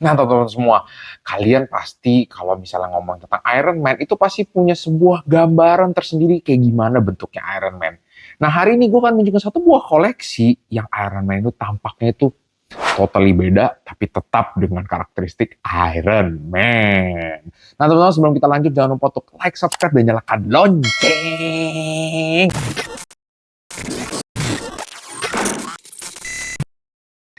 Nah, teman-teman semua, kalian pasti kalau misalnya ngomong tentang Iron Man itu pasti punya sebuah gambaran tersendiri kayak gimana bentuknya Iron Man. Nah, hari ini gue akan menunjukkan satu buah koleksi yang Iron Man itu tampaknya itu totally beda, tapi tetap dengan karakteristik Iron Man. Nah, teman-teman, sebelum kita lanjut, jangan lupa untuk like, subscribe, dan nyalakan lonceng.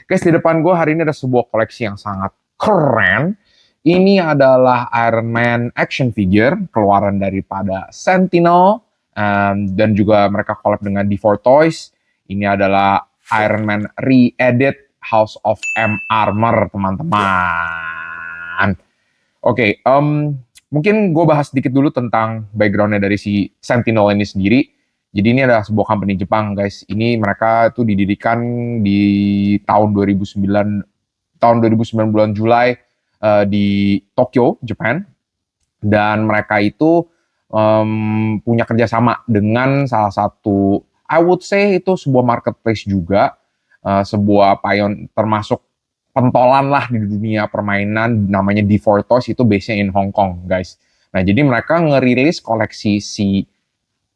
Guys, di depan gue hari ini ada sebuah koleksi yang sangat keren. Ini adalah Iron Man action figure, keluaran daripada Sentinel, dan juga mereka collab dengan D4 Toys. Ini adalah Iron Man re-edit House of M Armor, teman-teman. Oke, mungkin gue bahas sedikit dulu tentang background-nya dari si Sentinel ini sendiri. Jadi ini adalah sebuah company Jepang, guys. Ini mereka tuh didirikan di tahun 2009 bulan Juli di Tokyo, Japan. Dan mereka itu punya kerjasama dengan salah satu, I would say itu sebuah marketplace juga, sebuah payon termasuk pentolan lah di dunia permainan, namanya D4 Toys, itu base-nya in Hong Kong, guys. Nah, jadi mereka ngerilis koleksi si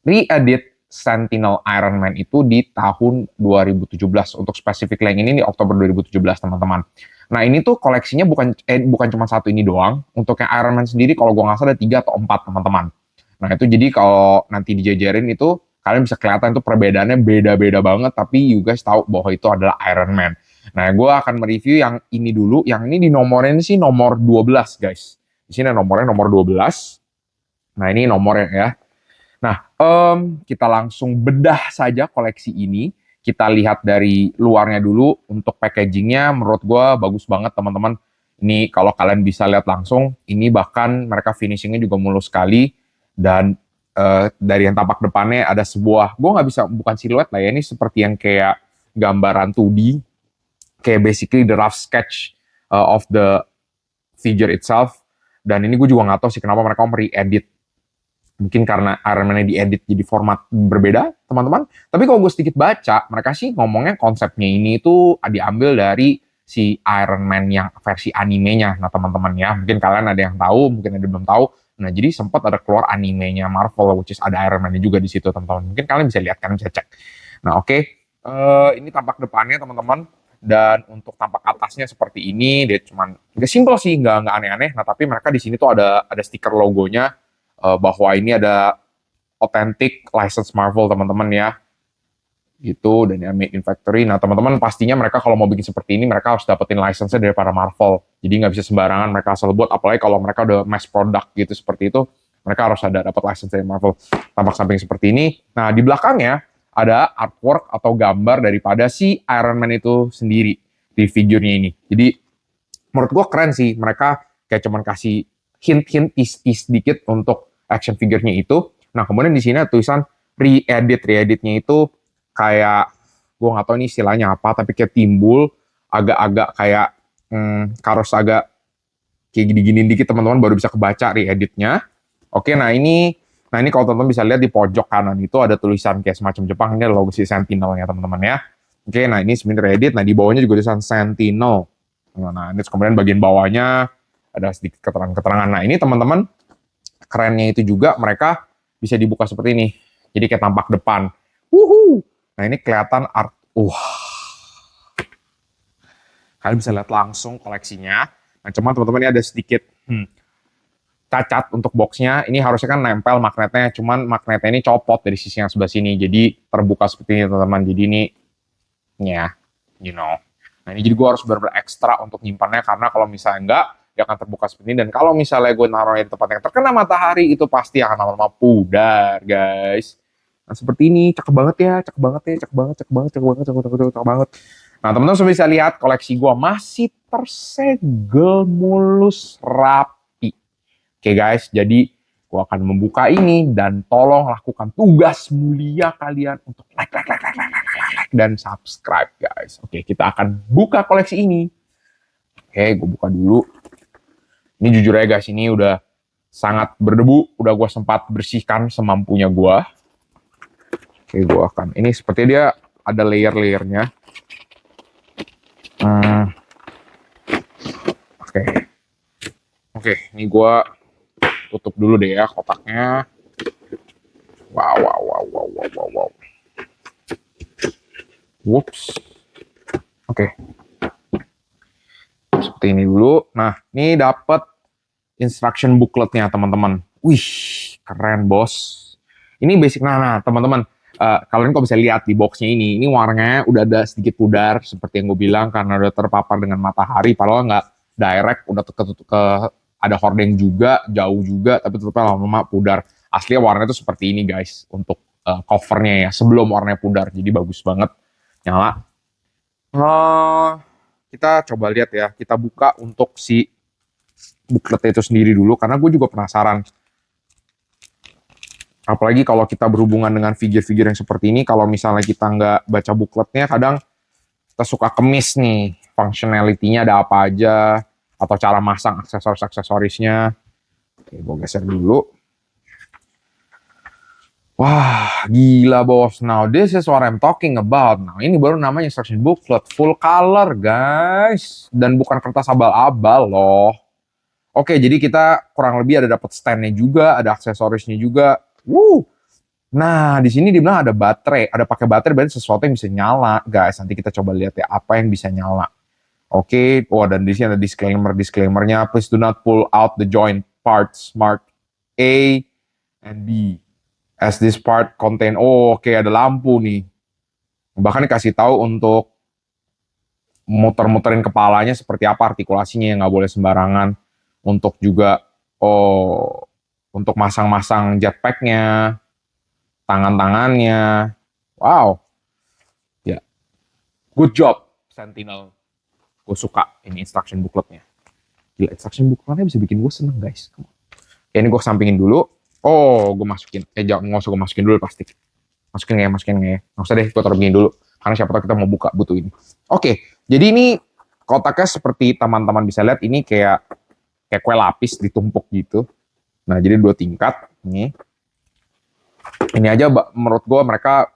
re-edit Sentinel Iron Man itu di tahun 2017. Untuk spesifik yang ini di Oktober 2017, teman-teman. Nah, ini tuh koleksinya bukan cuma satu ini doang. Untuk yang Iron Man sendiri, kalau gue nggak salah ada 3 atau 4, teman-teman. Nah, itu jadi kalau nanti dijajarin itu, kalian bisa kelihatan itu perbedaannya beda-beda banget, tapi you guys tahu bahwa itu adalah Iron Man. Nah, gue akan mereview yang ini dulu. Yang ini di nomornya sih nomor 12, guys. Di sini nomornya nomor 12. Nah, ini nomornya ya. Nah, kita langsung bedah saja koleksi ini. Kita lihat dari luarnya dulu. Untuk packagingnya menurut gue bagus banget, teman-teman. Ini kalau kalian bisa lihat langsung, ini bahkan mereka finishingnya juga mulus sekali. Dan dari yang tampak depannya ada sebuah, gue nggak bisa, bukan siluet lah ya, ini seperti yang kayak gambaran 2D. Kayak basically the rough sketch of the figure itself. Dan ini gue juga nggak tahu sih kenapa mereka mau re-edit. Mungkin karena Iron Man-nya diedit jadi format berbeda, teman-teman. Tapi kalau gue sedikit baca, mereka sih ngomongnya konsepnya ini itu diambil dari si Iron Man yang versi animenya. Nah, teman-teman ya, mungkin kalian ada yang tahu, mungkin ada yang belum tahu. Nah, jadi sempat ada keluar animenya Marvel, which is ada Iron Man-nya juga di situ, teman-teman. Mungkin kalian bisa lihat, kalian bisa cek. Nah, oke. Ini tampak depannya, teman-teman. Dan untuk tampak atasnya seperti ini, dia cuman nggak simple sih, nggak aneh-aneh. Nah, tapi mereka di sini tuh ada stiker logonya, bahwa ini ada authentic license Marvel, teman-teman ya, gitu, dan ya made in factory. Nah, teman-teman pastinya mereka kalau mau bikin seperti ini mereka harus dapetin license-nya dari para Marvel, jadi nggak bisa sembarangan mereka asal buat, apalagi kalau mereka udah mass product gitu seperti itu, mereka harus ada dapat license dari Marvel. Tampak samping seperti ini. Nah, di belakangnya ada artwork atau gambar daripada si Iron Man itu sendiri di figurnya ini. Jadi menurut gue keren sih, mereka kayak cuman kasih hint-hint tease dikit untuk action figure-nya itu. Nah, kemudian di sini ada tulisan re-editnya itu kayak, gue nggak tahu ini istilahnya apa, tapi kayak timbul agak-agak kayak harus agak kayak gini-gini dikit, teman-teman, baru bisa kebaca re-editnya. Oke, nah ini kalau teman-teman bisa lihat di pojok kanan itu ada tulisan kayak semacam Jepang, ini logo si Sentinel-nya, teman-teman ya. Oke, nah ini sebenarnya re-edit, nah di bawahnya juga tulisan Sentinel. Nah, ini kemudian bagian bawahnya ada sedikit keterangan-keterangan. Nah, ini teman-teman, kerennya itu juga mereka bisa dibuka seperti ini. Jadi kayak tampak depan. Wuhu. Nah, ini kelihatan art. Kalian bisa lihat langsung koleksinya. Nah, cuman teman-teman ini ada sedikit cacat untuk boxnya. Ini harusnya kan nempel magnetnya, cuman magnetnya ini copot dari sisi yang sebelah sini. Jadi terbuka seperti ini, teman-teman. Jadi ini, ya, you know. Nah, ini jadi gue harus benar-benar ekstra untuk nyimpannya, karena kalau misalnya enggak, dia akan terbuka seperti ini. Dan kalau misalnya gue naruhnya di tempat yang terkena matahari, itu pasti akan lama-lama pudar, guys. Nah, seperti ini, cakep banget ya, cakep banget. Nah, teman-teman sudah bisa lihat koleksi gue masih tersegel mulus rapi. Oke guys, jadi gue akan membuka ini dan tolong lakukan tugas mulia kalian untuk like dan subscribe, guys. Oke, kita akan buka koleksi ini. Oke, gue buka dulu. Ini jujur aja guys, ini udah sangat berdebu. Udah gue sempat bersihkan semampunya gue. Oke, gue akan. Ini seperti dia ada layer-layernya. Oke. Oke, ini gue tutup dulu deh ya kotaknya. Wow. Whoops. Oke. Seperti ini dulu. Nah, ini dapat instruction bookletnya teman-teman. Wih, keren bos. Ini basic. Nah teman-teman, kalian kok bisa lihat di boxnya ini warnanya udah ada sedikit pudar seperti yang gue bilang karena udah terpapar dengan matahari. Padahal nggak direct, udah ke ada hordeng juga, jauh juga, tapi tetap lama-lama pudar. Aslinya warnanya tuh seperti ini guys untuk covernya ya. Sebelum warnanya pudar, jadi bagus banget. Nyala. Kita coba lihat ya. Kita buka untuk si booklet itu sendiri dulu karena gue juga penasaran. Apalagi kalau kita berhubungan dengan figure-figure yang seperti ini, kalau misalnya kita nggak baca bookletnya, kadang kita suka kemis nih, functionality-nya ada apa aja, atau cara masang aksesoris-aksesorisnya. Oke, gue geser dulu. Wah, gila bos. Now, this is what I'm talking about. Nah, ini baru namanya instruction booklet. Full color, guys. Dan bukan kertas abal-abal loh. Oke, jadi kita kurang lebih ada dapat stand-nya juga, ada aksesorisnya juga. Nah, di sini dibilang ada baterai. Ada pakai baterai, berarti sesuatu yang bisa nyala, guys. Nanti kita coba lihat ya, apa yang bisa nyala. Oke, dan di sini ada disclaimer-disclaimernya. Please do not pull out the joint parts marked A and B. As this part contain, ada lampu nih. Bahkan dikasih tahu untuk muter-muterin kepalanya seperti apa artikulasinya yang nggak boleh sembarangan. Untuk juga, untuk masang-masang jetpacknya, tangan-tangannya. Wow. Ya, good job Sentinel. Gue suka ini instruction bookletnya. Gila, instruction bookletnya bisa bikin gue seneng guys. Ya, ini gue sampingin dulu. Gue masukin. Nggak usah gue masukin dulu plastik. Masukin nggak ya? Nggak usah deh, gue taruh begini dulu. Karena siapa tahu kita mau buka butuh ini. Oke, jadi ini kotaknya seperti teman-teman bisa lihat, ini kayak kue lapis ditumpuk gitu. Nah, jadi 2 tingkat. Ini aja menurut gue mereka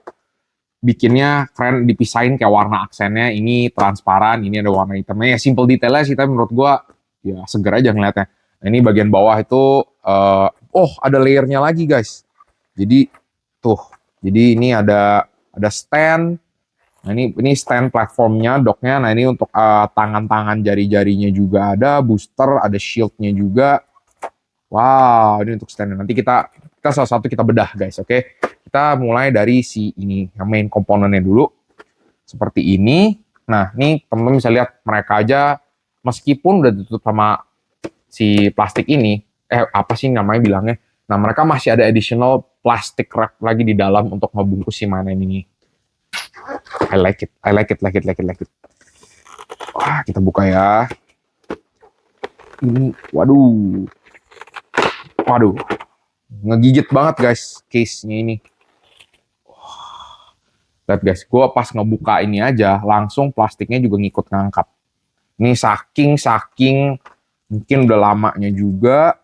bikinnya keren, dipisahin kayak warna aksennya. Ini transparan, ini ada warna hitamnya. Ya simple detailnya sih, tapi menurut gue ya seger aja ngeliatnya. Nah, ini bagian bawah itu ada layernya lagi guys. Jadi ini ada stand. Nah, ini stand platformnya, docknya. Nah, ini untuk tangan-tangan jari-jarinya juga ada, booster, ada shieldnya juga. Wow, ini untuk stand. Nanti kita salah satu kita bedah guys, oke? Kita mulai dari si ini, yang main komponennya dulu. Seperti ini. Nah, ini teman-teman bisa lihat mereka aja meskipun udah ditutup sama si plastik ini, apa sih namanya bilangnya? Nah, mereka masih ada additional plastic wrap lagi di dalam untuk ngebungkus si mainan ini. I like it. Wah, kita buka ya. Ini, waduh. Ngegigit banget guys, case-nya ini. Lihat guys, gue pas ngebuka ini aja, langsung plastiknya juga ngikut ngangkat. Ini saking mungkin udah lamanya juga.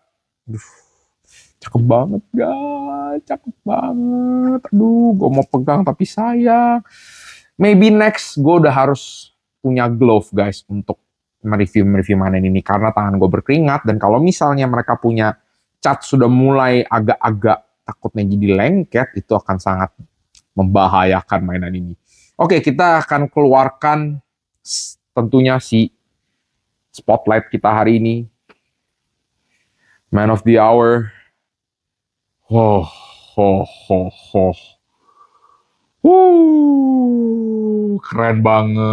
Cakep banget guys, cakep banget. Aduh, gue mau pegang tapi sayang. Maybe next gue udah harus punya glove guys untuk mereview mainan ini. Karena tangan gue berkeringat, dan kalau misalnya mereka punya cat sudah mulai agak-agak takutnya jadi lengket, itu akan sangat membahayakan mainan ini. Oke, kita akan keluarkan tentunya si spotlight kita hari ini. Man of the hour. Keren banget.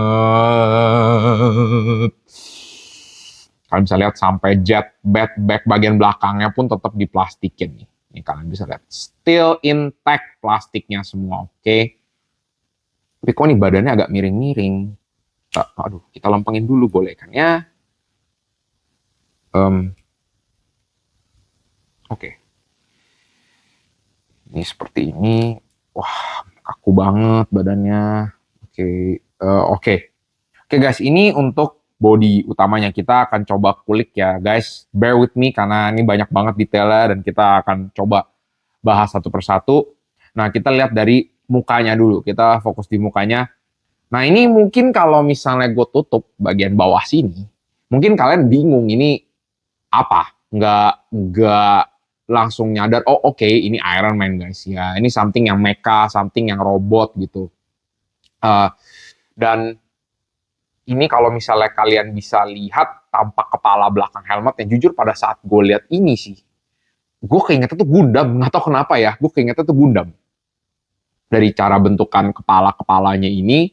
Kalian bisa lihat sampai back bagian belakangnya pun tetap diplastikin nih. Ini kalian bisa lihat. Still intact plastiknya semua, oke? Tapi kok nih badannya agak miring-miring. Aduh, kita lempengin dulu boleh kan ya? Oke. Ini seperti ini. Wah, kaku banget badannya. Oke guys, ini untuk body utamanya. Kita akan coba kulik ya guys. Bear with me karena ini banyak banget detailnya dan kita akan coba bahas satu persatu. Nah, kita lihat dari mukanya dulu. Kita fokus di mukanya. Nah, ini mungkin kalau misalnya gue tutup bagian bawah sini, Mungkin kalian bingung ini apa? Nggak langsung nyadar, oh oke, ini Iron Man guys ya. Ini something yang mecha, something yang robot gitu. Uh, dan ini kalau misalnya kalian bisa lihat tampak kepala belakang helmet, yang jujur pada saat gue lihat ini sih, gue keingetnya tuh Gundam, nggak tahu kenapa ya, gue keingetnya tuh Gundam. Dari cara bentukan kepala-kepalanya ini,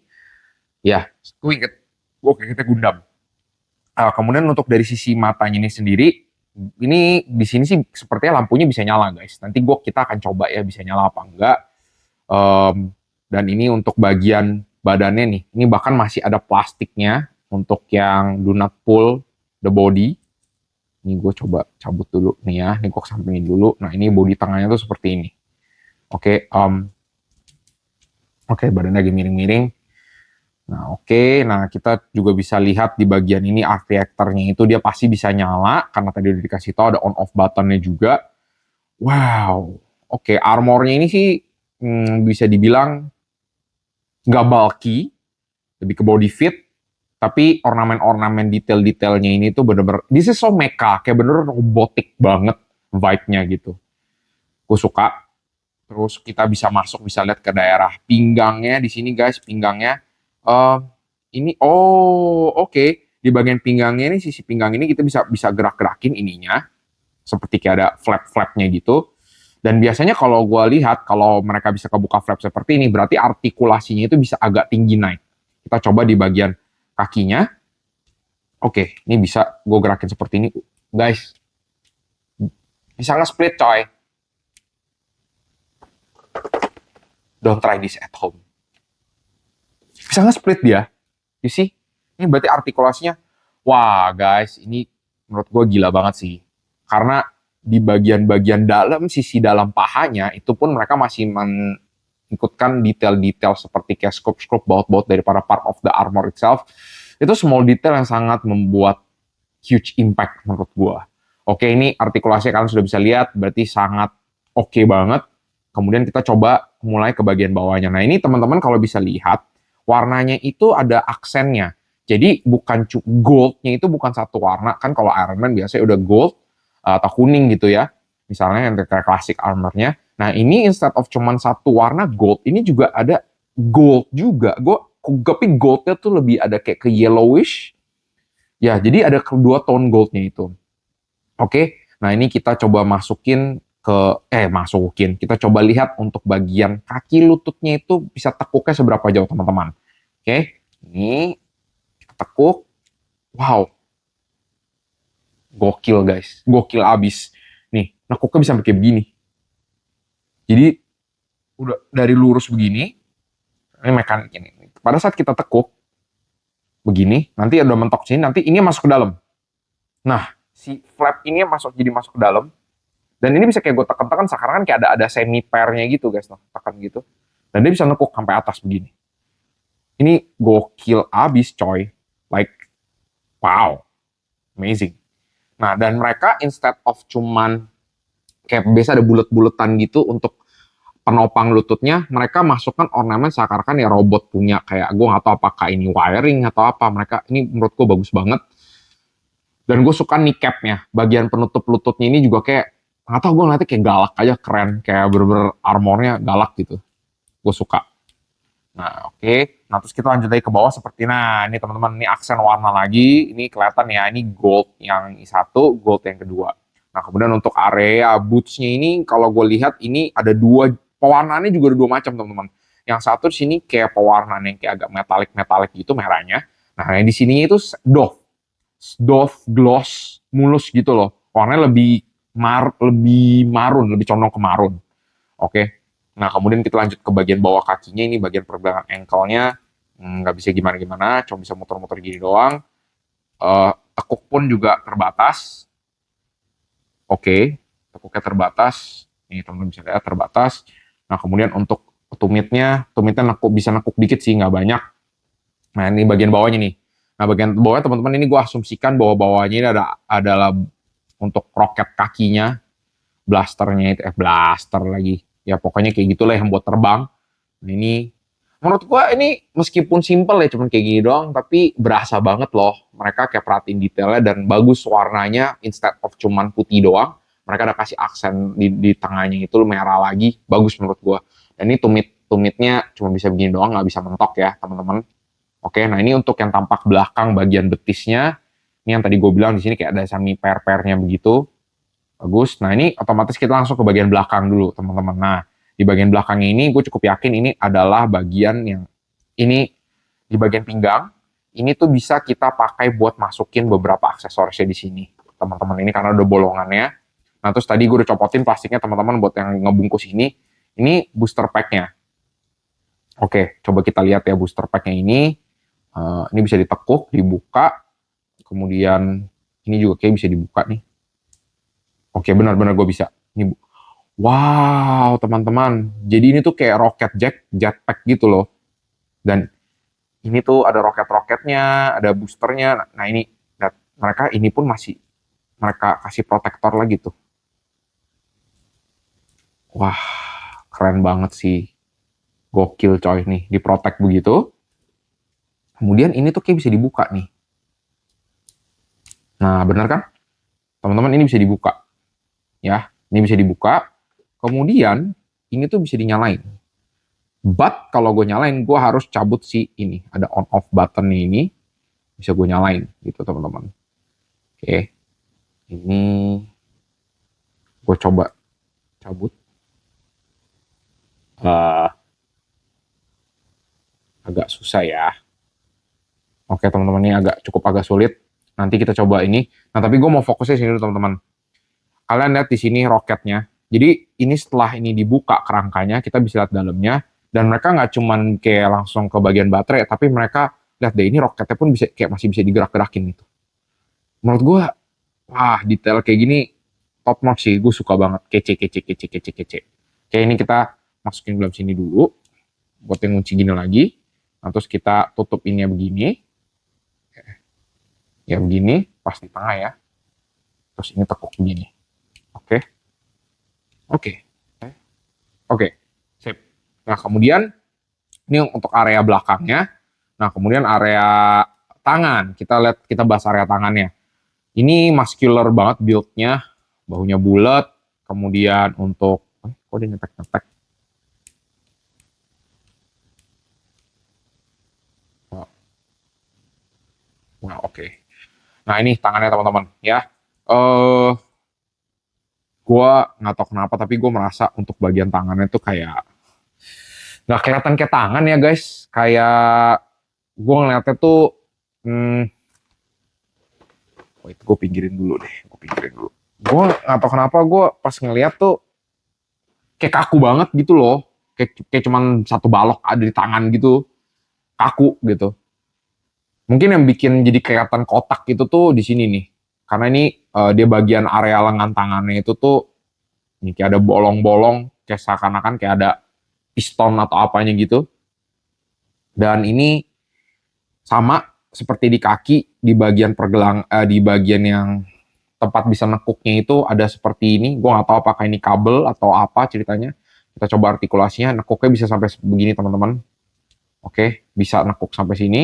ya gue keingetnya Gundam. Kemudian untuk dari sisi matanya ini sendiri, ini di sini sih sepertinya lampunya bisa nyala guys. Nanti kita akan coba ya bisa nyala apa enggak. Dan ini untuk bagian badannya nih, ini bahkan masih ada plastiknya untuk yang do not pull the body. Ini gue coba cabut dulu nih ya, ini gue sampingin dulu. Nah ini body tengahnya tuh seperti ini. Oke, badannya lagi miring-miring. Nah nah kita juga bisa lihat di bagian ini arc reactor-nya itu dia pasti bisa nyala, karena tadi udah dikasih tahu ada on off button-nya juga. Wow, armor-nya ini sih bisa dibilang nggak bulky, lebih ke body fit, tapi ornamen-ornamen detail-detailnya ini tuh bener-bener, this is so mecha, kayak bener robotik banget vibe-nya gitu. Gue suka. Terus kita bisa lihat ke daerah pinggangnya di sini guys, pinggangnya. Ini di bagian pinggangnya ini, sisi pinggang ini kita bisa gerak-gerakin ininya, seperti kayak ada flap-flapnya gitu. Dan biasanya kalau gue lihat, kalau mereka bisa kebuka flap seperti ini, berarti artikulasinya itu bisa agak tinggi naik. Kita coba di bagian kakinya. Ini bisa gue gerakin seperti ini. Guys, bisa nge-split coy. Don't try this at home. Bisa nge-split dia. You see? Ini berarti artikulasinya, wah guys, ini menurut gue gila banget sih. Karena di bagian-bagian dalam, sisi dalam pahanya, itu pun mereka masih mengikutkan detail-detail seperti kayak scope-scope baut-baut dari para part of the armor itself. Itu small detail yang sangat membuat huge impact menurut gue. Ini artikulasinya kalian sudah bisa lihat, berarti sangat oke banget. Kemudian kita coba mulai ke bagian bawahnya. Nah ini teman-teman kalau bisa lihat, warnanya itu ada aksennya. Jadi bukan goldnya itu bukan satu warna. Kan kalau Iron Man biasanya udah gold atau kuning gitu ya. Misalnya yang kayak klasik armornya. Nah ini instead of cuman satu warna gold, ini juga ada gold juga. Tapi goldnya tuh lebih ada kayak ke yellowish. Ya jadi ada kedua tone goldnya itu. Nah ini kita coba kita coba lihat untuk bagian kaki lututnya itu bisa tekuknya seberapa jauh teman-teman. Ini kita tekuk. Wow. Gokil guys, gokil abis. Nih, nekuknya bisa sampai kayak begini. Jadi udah dari lurus begini, ini mekanik ini. Pada saat kita tekuk begini, nanti udah mentok sini, nanti ini masuk ke dalam. Nah, si flap ini masuk ke dalam. Dan ini bisa kayak gue tekan-tekan, sekarang kan kayak ada semi pairnya gitu guys, tekan gitu. Dan dia bisa nekuk sampai atas begini. Ini gokil abis coy. Like, wow. Amazing. Nah, dan mereka instead of cuman kayak biasa ada bulet-buletan gitu untuk penopang lututnya, mereka masukkan ornamen seakan-akan ya robot punya, kayak gue gak tahu apakah ini wiring atau apa. Ini menurut gue bagus banget. Dan gue suka kneecapnya, bagian penutup lututnya ini juga kayak, gak tau gue ngeliatnya kayak galak aja, keren, kayak bener-bener armornya galak gitu. Gue suka. Nah nah terus kita lanjut lagi ke bawah seperti, nah ini teman-teman, ini aksen warna lagi, ini kelihatan ya, ini gold yang satu, gold yang kedua. Nah kemudian untuk area bootsnya ini, kalau gue lihat ini ada dua, pewarnaannya juga ada dua macam teman-teman. Yang satu di sini kayak pewarnaan yang kayak agak metalik gitu merahnya. Nah yang di sini itu doff gloss mulus gitu loh, warnanya lebih marun, lebih condong ke marun. Nah, kemudian kita lanjut ke bagian bawah kakinya, ini bagian pergelangan ankle-nya, nggak bisa gimana-gimana, cuma bisa muter-muter gini doang. Tekuk pun juga terbatas. Tekuknya terbatas. Ini teman-teman bisa lihat terbatas. Nah, kemudian untuk tumitnya bisa nekuk dikit sih, nggak banyak. Nah, ini bagian bawahnya nih. Nah, bagian bawahnya teman-teman ini gue asumsikan bahwa bawahnya ini adalah untuk roket kakinya, blaster lagi. Ya pokoknya kayak gitulah yang buat terbang. Nah ini, menurut gua ini meskipun simple ya cuman kayak gini doang, tapi berasa banget loh. Mereka kayak perhatiin detailnya dan bagus warnanya, instead of cuman putih doang, mereka ada kasih aksen di tengahnya itu merah lagi, bagus menurut gua. Dan ini tumitnya cuma bisa begini doang, nggak bisa mentok ya teman-teman. Oke, nah ini untuk yang tampak belakang bagian betisnya. Ini yang tadi gue bilang di sini kayak ada semi per-pernya begitu. Bagus. Nah ini otomatis kita langsung ke bagian belakang dulu teman-teman. Nah di bagian belakangnya ini gue cukup yakin ini adalah bagian yang ini di bagian pinggang. Ini tuh bisa kita pakai buat masukin beberapa aksesorisnya di sini teman-teman, ini karena udah bolongannya. Nah terus tadi gue udah copotin plastiknya teman-teman buat yang ngebungkus ini. Ini booster packnya. Oke, coba kita lihat ya booster packnya ini. Ini bisa ditekuk, dibuka. Kemudian ini juga kayak bisa dibuka nih. Oke, benar-benar gue bisa. Ini, wow, teman-teman. Jadi ini tuh kayak rocket jetpack gitu loh. Dan ini tuh ada roket-roketnya, ada boosternya. Nah ini, mereka ini pun masih mereka kasih protektor lagi tuh. Wah, keren banget sih. Gokil coy nih, diprotek begitu. Kemudian ini tuh kayak bisa dibuka nih. Nah, benar kan? Teman-teman, ini bisa dibuka. Ya, ini bisa dibuka. Kemudian ini tuh bisa dinyalain. But kalau gue nyalain, gue harus cabut si ini. Ada on off button ini. Bisa gue nyalain gitu teman-teman. Oke. Ini gue coba cabut. Agak susah ya. Oke teman-teman, ini cukup agak sulit. Nanti kita coba ini. Nah tapi gue mau fokusnya sini dulu teman-teman. Kalian lihat di sini roketnya. Jadi ini setelah ini dibuka kerangkanya, kita bisa lihat dalamnya. Dan mereka nggak cuman kayak langsung ke bagian baterai, tapi mereka lihat deh ini roketnya pun bisa kayak masih bisa digerak-gerakin gitu. Menurut gue, wah detail kayak gini top notch sih. Gue suka banget. Kece, kece, kece, kece, kece. Oke ini kita masukin dalam sini dulu. Buat yang kunci gini lagi. Nah, terus kita tutup ini ya begini. Ya begini, pas di tengah ya. Terus ini tekuk begini. Oke. Oke. Oke. Sip. Nah, kemudian ini untuk area belakangnya. Nah, kemudian area tangan. Kita bahas area tangannya. Ini muscular banget build-nya. Bahunya bulat. Kemudian untuk kok dia nyetek-nyetek. Nah, oke. Nah, ini tangannya teman-teman ya. Gue nggak tahu kenapa tapi gue merasa untuk bagian tangannya tuh kayak nggak kelihatan kayak tangan ya guys, kayak gue ngeliatnya tuh wait gue pinggirin dulu gue nggak tahu kenapa gue pas ngeliat tuh kayak kaku banget gitu loh, kayak cuman satu balok ada di tangan gitu, kaku gitu. Mungkin yang bikin jadi kelihatan kotak itu tuh di sini nih, karena ini dia bagian area lengan tangannya itu tuh ini kayak ada bolong-bolong, kayak seakan-akan kayak ada piston atau apanya gitu. Dan ini sama seperti di kaki, di bagian di bagian yang tempat bisa nekuknya itu ada seperti ini. Gue nggak tahu apakah ini kabel atau apa ceritanya. Kita coba artikulasinya, nekuknya bisa sampai begini teman-teman. Oke, bisa nekuk sampai sini.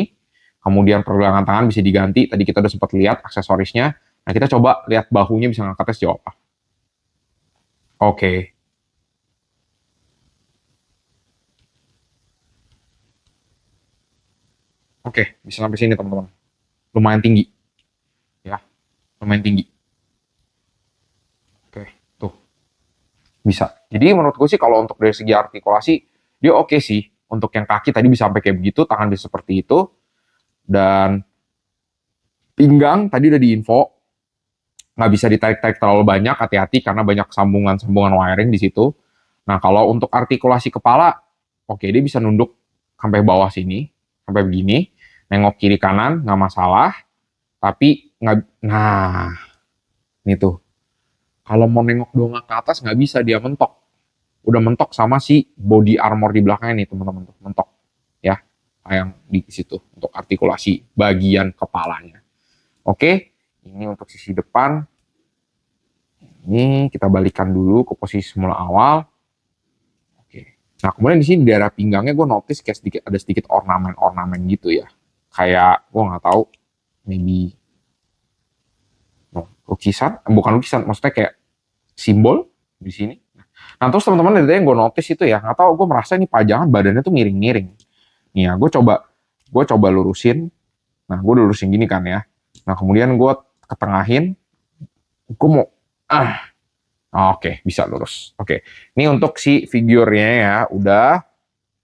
Kemudian pergelangan tangan bisa diganti. Tadi kita udah sempat lihat aksesorisnya. Nah kita coba lihat bahunya bisa ngangkatnya sejauh apa. Oke. Oke, bisa sampai sini teman-teman. Lumayan tinggi. Ya, lumayan tinggi. Oke, tuh. Bisa. Jadi menurut gue sih kalau untuk dari segi artikulasi, dia oke sih. Untuk yang kaki tadi bisa sampai kayak begitu, tangan bisa seperti itu. Dan pinggang tadi udah diinfo. Nggak bisa ditarik-tarik terlalu banyak, hati-hati karena banyak sambungan-sambungan wiring di situ. Nah, kalau untuk artikulasi kepala, oke, dia bisa nunduk sampai bawah sini, sampai begini. Nengok kiri kanan, nggak masalah. Tapi, nah, ini tuh. Kalau mau nengok dongak ke atas, nggak bisa, dia mentok. Udah mentok sama si body armor di belakangnya nih, teman-teman. Mentok. Ya, yang di situ. Untuk artikulasi bagian kepalanya. Oke, ini untuk sisi depan. Ini kita balikan dulu ke posisi semula awal. Oke. Nah, kemudian di sini di daerah pinggangnya gue notice kayak ada sedikit ornamen-ornamen gitu ya. Kayak gue nggak tahu, maybe lukisan, bukan lukisan, maksudnya kayak simbol di sini. Nah, terus teman-teman ada yang gue notice itu ya, nggak tahu, gue merasa ini pajangan badannya tuh miring-miring. Nih ya, gue coba lurusin. Nah, gue lurusin gini kan ya. Nah, kemudian gue ketengahin, gue mau oke, bisa lurus. Oke, ini untuk si figurnya ya, udah.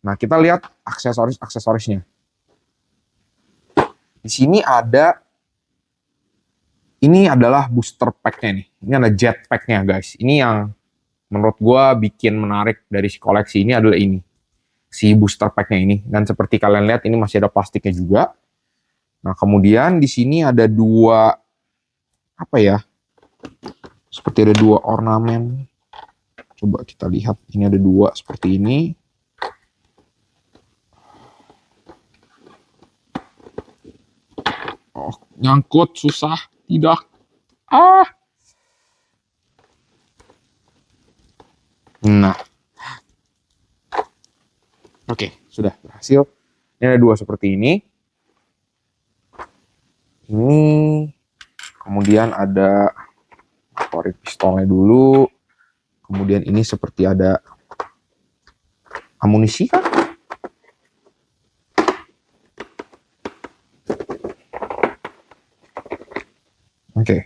Nah, kita lihat aksesorisnya. Di sini ini adalah booster pack-nya nih. Ini ada jet pack-nya guys. Ini yang menurut gue bikin menarik dari si koleksi ini adalah ini. Si booster pack-nya ini. Dan seperti kalian lihat ini masih ada plastiknya juga. Nah, kemudian di sini ada dua, apa ya, seperti ada dua ornamen. Coba kita lihat, ini ada dua seperti ini. Oh, nyangkut, susah, tidak. Nah, oke, sudah berhasil. Ini ada dua seperti ini. Ini, kemudian ada, keluarin pistolnya dulu. Kemudian ini seperti ada amunisi kan? Oke.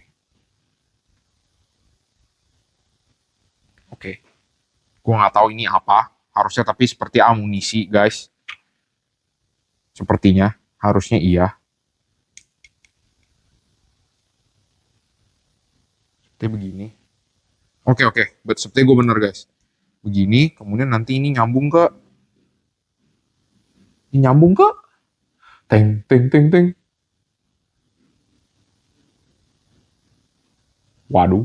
Oke. Gue nggak tahu ini apa. Harusnya tapi seperti amunisi, guys. Sepertinya. Harusnya iya. Seperti begini. Oke. Seperti gue bener, guys. Begini. Kemudian nanti ini nyambung ke. Ini nyambung ke. Teng, teng, teng, teng. Waduh.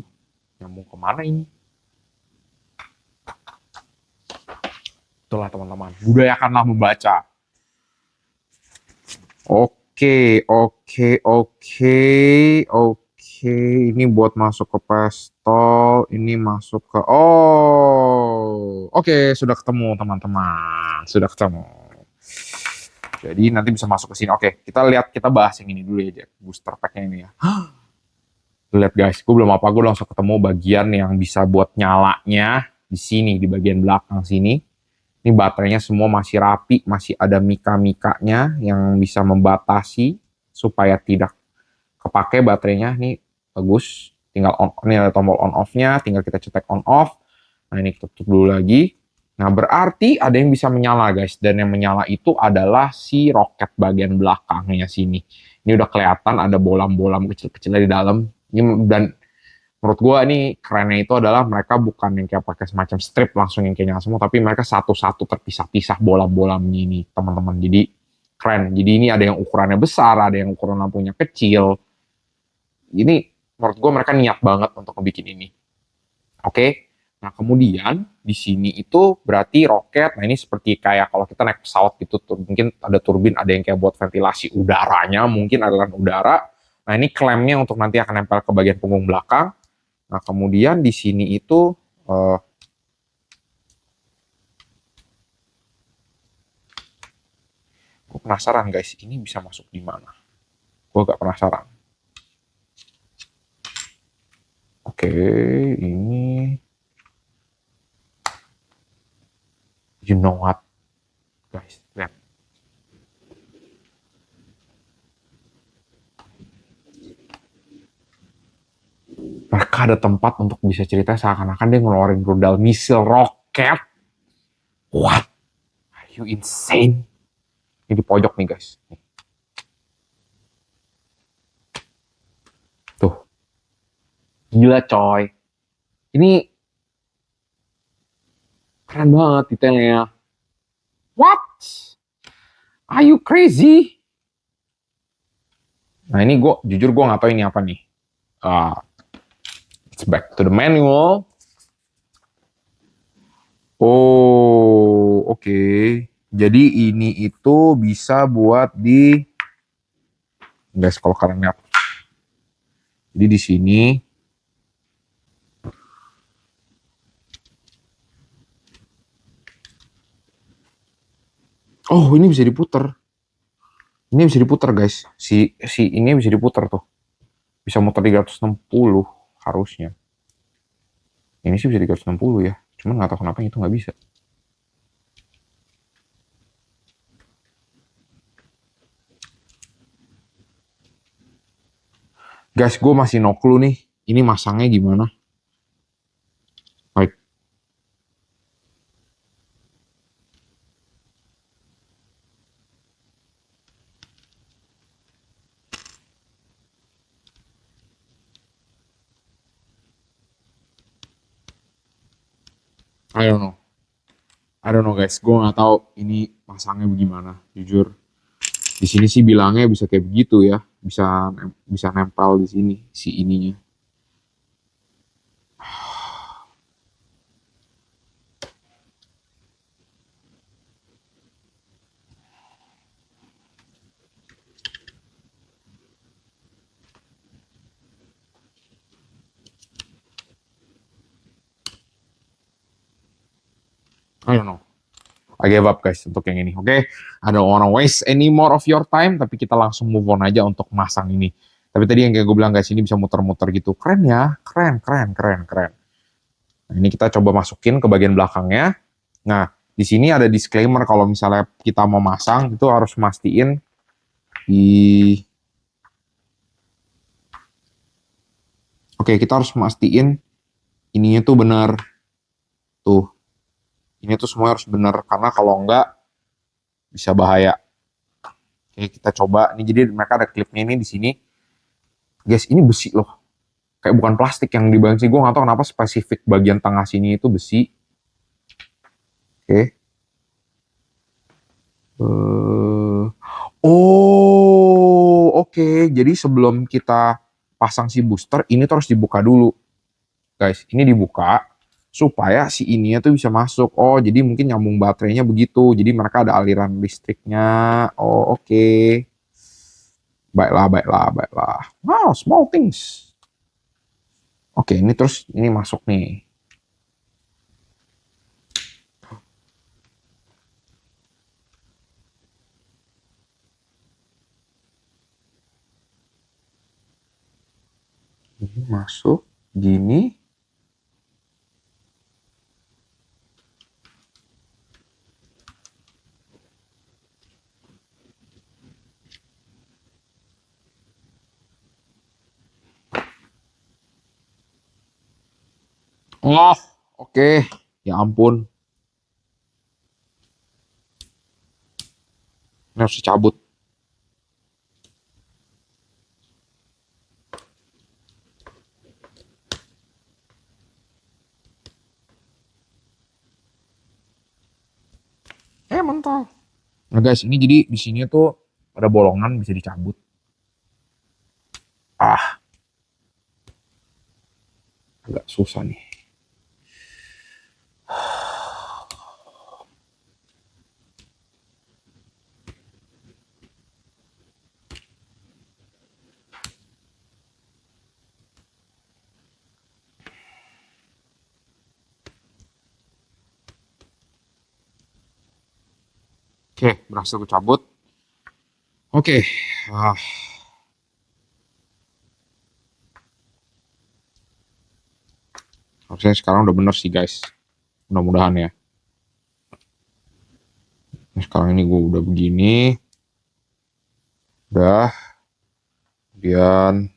Nyambung kemana ini? Itulah teman-teman. Budayakanlah membaca. Oke. Ini buat masuk ke pistol. Ini masuk ke... Oh. Oke, sudah ketemu teman-teman. Sudah ketemu. Jadi nanti bisa masuk ke sini. Oke, kita bahas yang ini dulu ya, booster pack-nya ini ya. Lihat guys, gue belum apa, gue langsung ketemu bagian yang bisa buat nyalanya di sini, di bagian belakang sini. Ini baterainya semua masih rapi, masih ada mika-mikanya yang bisa membatasi supaya tidak kepake baterainya. Ini bagus, tinggal ini ada tombol on off-nya, tinggal kita cetek on off. Nah, ini kita tutup dulu lagi. Nah, berarti ada yang bisa menyala guys, dan yang menyala itu adalah si roket bagian belakangnya sini. Ini udah kelihatan ada bolam-bolam kecil-kecilnya di dalam. Dan menurut gue ini kerennya itu adalah mereka bukan yang kayak pakai semacam strip langsung yang kayak nyala semua, tapi mereka satu-satu terpisah-pisah bolam-bolamnya ini teman-teman. Jadi keren. Jadi ini ada yang ukurannya besar, ada yang ukuran lampunya kecil. Ini menurut gue mereka niat banget untuk ngebikin ini. Oke. Nah, kemudian di sini itu berarti roket. Nah, ini seperti kayak kalau kita naik pesawat gitu, mungkin ada turbin, ada yang kayak buat ventilasi udaranya, mungkin aliran udara. Nah, ini klemnya untuk nanti akan nempel ke bagian punggung belakang. Nah, kemudian di sini itu gue penasaran guys, ini bisa masuk di mana? Gue agak penasaran. Oke, ini you know what, guys, lihat. Mereka ada tempat untuk bisa cerita seakan-akan dia ngeluarin rudal misil roket. What? Are you insane? Ini di pojok nih guys. Tuh. Gila coy. Ini keren banget detailnya. What? Are you crazy? Nah, ini jujur gue nggak tahu ini apa nih. Let's back to the manual. Oh, oke. Jadi ini itu bisa buat guys, kalau kalian lihat. Jadi di sini Oh, ini bisa diputer. Ini bisa diputer, guys. Si ini bisa diputer tuh. Bisa muter 360 harusnya. Ini sih bisa 360 ya. Cuman nggak tahu kenapa itu nggak bisa. Guys, gue masih no clue nih. Ini masangnya gimana? Like, I don't know. I don't know guys. Gue nggak tahu ini masangnya bagaimana. Jujur. Di sini sih bilangnya bisa kayak begitu ya. Bisa nempel di sini si ininya. I don't know. I gave up guys untuk yang ini. Oke, okay? I don't wanna waste any more of your time. Tapi kita langsung move on aja untuk masang ini. Tapi tadi yang kayak gue bilang guys, ini bisa muter-muter gitu. Keren ya, keren, keren, keren, keren. Nah, ini kita coba masukin ke bagian belakangnya. Nah, di sini ada disclaimer kalau misalnya kita mau masang itu harus mastiin di Oke, kita harus mastiin ininya tuh benar. Tuh. Ini tuh semua harus benar karena kalau enggak bisa bahaya. Oke, kita coba. Ini jadi mereka ada klipnya ini di sini. Guys, ini besi loh. Kayak bukan plastik yang di bagian sini. Gue nggak tahu kenapa spesifik bagian tengah sini itu besi. Oke. Oh, oke. Jadi sebelum kita pasang si booster, ini terus dibuka dulu. Guys, ini dibuka supaya si ininya tuh bisa masuk. Oh, jadi mungkin nyambung baterainya begitu. Jadi mereka ada aliran listriknya. Oh, oke. Baiklah, baiklah, baiklah. Wow, small things. Oke, ini terus ini masuk nih. Ini masuk gini. Oh, oke. Ya ampun. Ini harus dicabut. Mental. Nah guys, ini jadi di sini tuh ada bolongan bisa dicabut. Ah, agak susah nih. Oke, berhasil gue cabut. Oke. Harusnya sekarang udah bener sih guys. Mudah-mudahan ya. Nah, sekarang ini gue udah begini. Udah. Kemudian.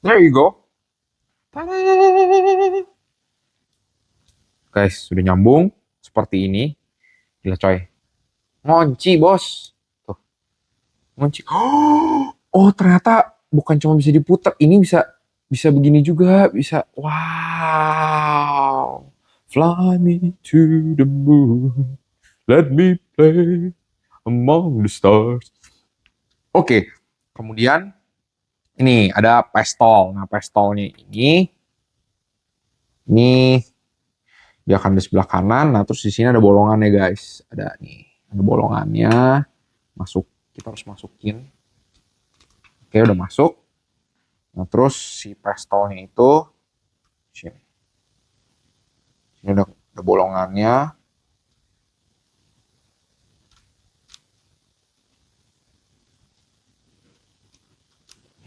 There you go. Guys, sudah nyambung. Seperti ini. Gila coy. Ngunci bos. Tuh. Ngunci. Oh, ternyata bukan cuma bisa diputar. Ini bisa begini juga. Bisa. Wow. Fly me to the moon. Let me play among the stars. Oke. Kemudian ini ada pistol. Nah, pistolnya ini dia akan di sebelah kanan. Nah, terus di sini ada bolongannya, guys. Ada nih, ada bolongannya. Masuk, kita harus masukin. Oke, udah masuk. Nah, terus si pistolnya itu Sini. Ini udah bolongannya.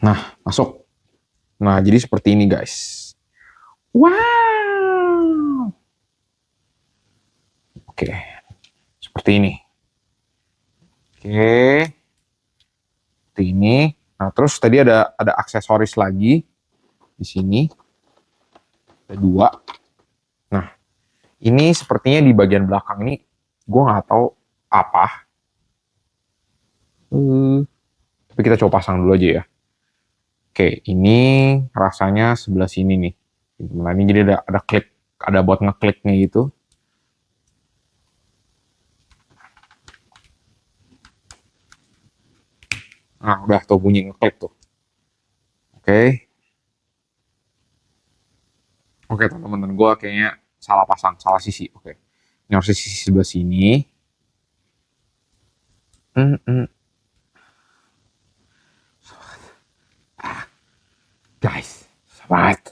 Nah, masuk. Nah, jadi seperti ini guys. Wow. Oke. Seperti ini. Oke. Seperti ini. Nah, terus tadi ada aksesoris lagi di sini. Ada 2. Nah, ini sepertinya di bagian belakang ini gue nggak tahu apa. Tapi kita coba pasang dulu aja ya. Oke, ini rasanya sebelah sini nih. Nah, ini jadi ada klik, ada buat ngekliknya gitu. Nah, udah tuh bunyi ngeklik tuh. Oke. Oke, teman-teman, gue kayaknya salah pasang, salah sisi. Oke. Ini harus sisi sebelah sini. Guys, sahabat.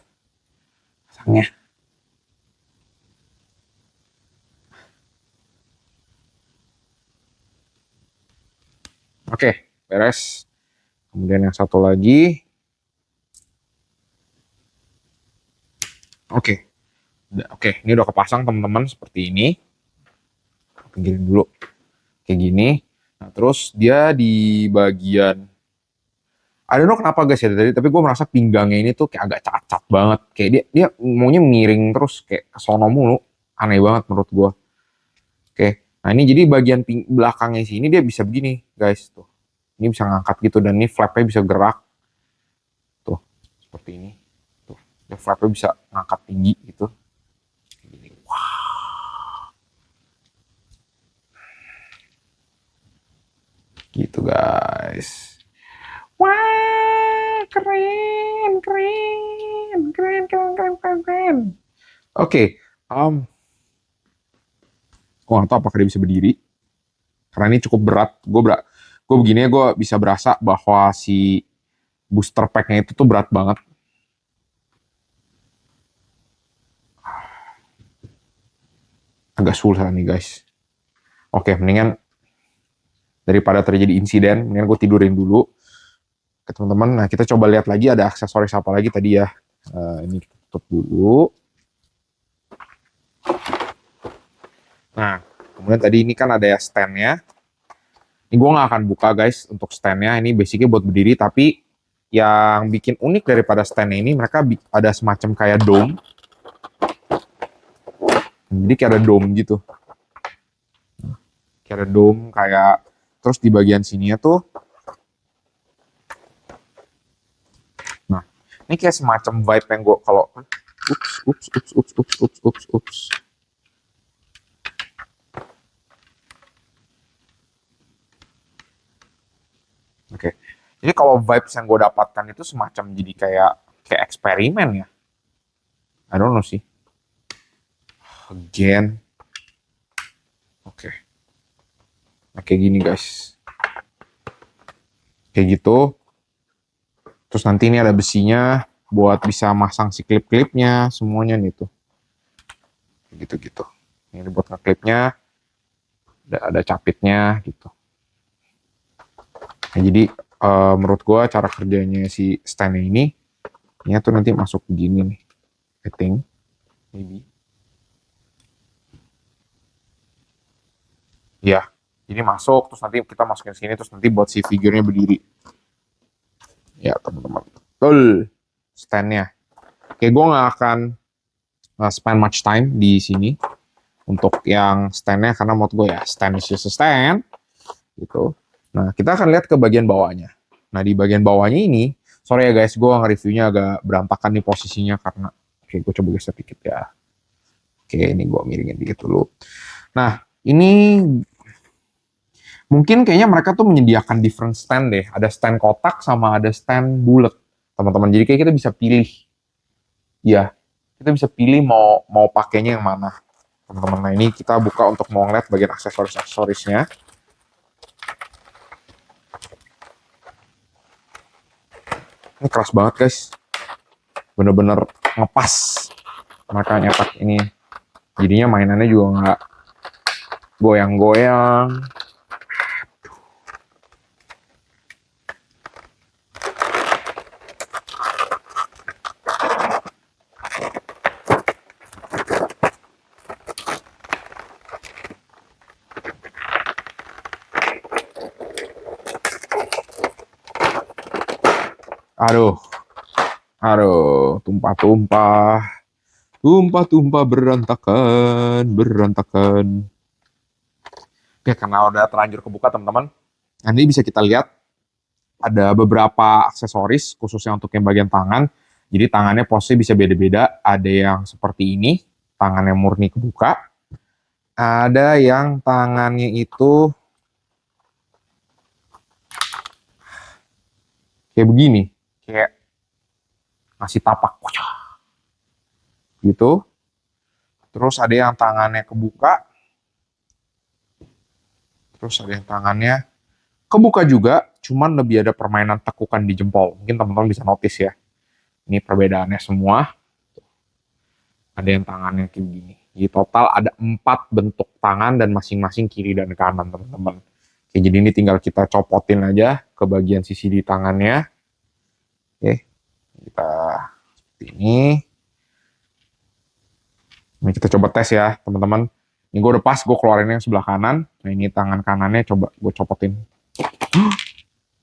Pasangnya. Oke, beres. Kemudian yang satu lagi. Oke. Oke, ini udah kepasang teman-teman seperti ini. Pinggirin dulu. Kayak gini. Nah, terus dia di bagian I don't know kenapa guys ya tadi, tapi gue merasa pinggangnya ini tuh kayak agak cacat banget. Kayak dia maunya miring terus kayak kesono mulu. Aneh banget menurut gue. Oke. Nah, ini jadi bagian belakangnya sini dia bisa begini, guys, tuh. Ini bisa ngangkat gitu dan ini flapnya bisa gerak. Tuh, seperti ini. Tuh, flapnya bisa ngangkat tinggi gitu. Wow. Gitu, guys. Wah, keren. Oke, gue nggak tahu apakah dia bisa berdiri. Karena ini cukup berat. Gue begini ya, gue bisa berasa bahwa si booster pack-nya itu tuh berat banget. Agak susah nih guys. Oke, mendingan daripada terjadi insiden, mendingan gue tidurin dulu. Oke teman-teman, nah kita coba lihat lagi ada aksesoris apa lagi tadi ya. Ini kita tutup dulu. Nah, kemudian tadi ini kan ada ya stand-nya. Ini gue nggak akan buka guys untuk stand-nya. Ini basicnya buat berdiri, tapi yang bikin unik daripada stand ini mereka ada semacam kayak dome. Jadi kayak ada dome gitu. Kayak ada dome kayak terus di bagian sininya tuh. Nah, ini kayak semacam vibe yang gue kalau ups. Oke. Jadi kalau vibes yang gue dapatkan itu semacam jadi kayak eksperimen ya. I don't know sih. Again. Oke. Nah, kayak gini guys. Kayak gitu. Terus nanti ini ada besinya buat bisa masang si klip-klipnya semuanya nih tuh. Gitu-gitu. Ini buat ngeklipnya. Ada capitnya gitu. Nah, jadi menurut gue cara kerjanya si stand ini tuh nanti masuk begini nih. I think. Maybe. Ya, jadi masuk, terus nanti kita masukin sini, terus nanti buat si figurnya berdiri. Ya, teman-teman. Betul. Stand-nya. Oke, gue nggak akan spend much time di sini untuk yang stand-nya, karena menurut gue ya, stand is just a stand. Gitu. Nah, kita akan lihat ke bagian bawahnya. Nah, di bagian bawahnya ini, sorry ya guys, gue nge-reviewnya agak berantakan nih posisinya, karena, oke, gue coba geser dikit ya. Oke, ini gue miringin dikit dulu. Nah, ini mungkin kayaknya mereka tuh menyediakan different stand deh. Ada stand kotak sama ada stand bulat, teman-teman. Jadi kayak kita bisa pilih. Ya, kita bisa pilih mau pakainya yang mana, teman-teman. Nah, ini kita buka untuk mau ngeliat bagian aksesorisnya. Ini keras banget guys. Bener-bener ngepas. mereka nyetak ini. Jadinya mainannya juga nggak goyang-goyang. Aduh, tumpah-tumpah. Tumpah-tumpah berantakan. Oke, karena udah terlanjur kebuka teman-teman. Nah, ini bisa kita lihat ada beberapa aksesoris khususnya untuk yang bagian tangan. Jadi tangannya posisi bisa beda-beda. Ada yang seperti ini, tangannya murni kebuka. Ada yang tangannya itu kayak begini, kayak ngasih tapak gitu. Terus ada yang tangannya kebuka. Terus ada yang tangannya kebuka juga, cuman lebih ada permainan tekukan di jempol. Mungkin teman-teman bisa notice ya. Ini perbedaannya semua. Ada yang tangannya kayak begini. Jadi total ada 4 bentuk tangan dan masing-masing kiri dan kanan teman-teman. Oke, jadi ini tinggal kita copotin aja ke bagian sisi di tangannya. Oke, kita seperti ini. Ini kita coba tes ya teman-teman. Ini gue udah pas, gue keluarin yang sebelah kanan. Nah ini tangan kanannya coba gue copotin.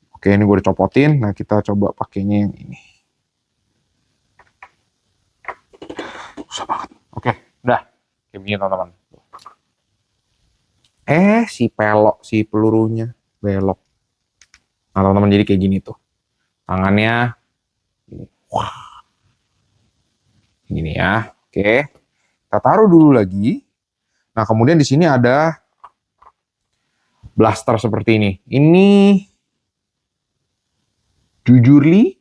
Oke, ini gue udah copotin. Nah kita coba pakainya yang ini. Susah banget. Oke, udah. Kayak begini teman-teman. Si pelurunya belok. Nah teman-teman, jadi kayak gini tuh. Tangannya gini. Wah. Gini ya. Oke. Kita taruh dulu lagi. Nah, kemudian di sini ada blaster seperti ini. Ini jujurly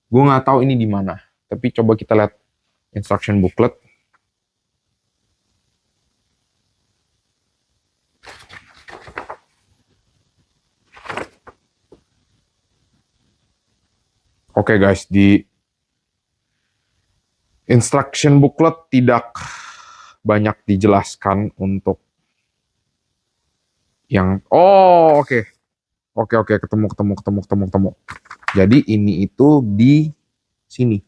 gue nggak tahu ini di mana. Tapi coba kita lihat instruction booklet. Oke guys, di instruction booklet tidak banyak dijelaskan untuk yang oke. Oke, ketemu. Jadi ini itu di sini.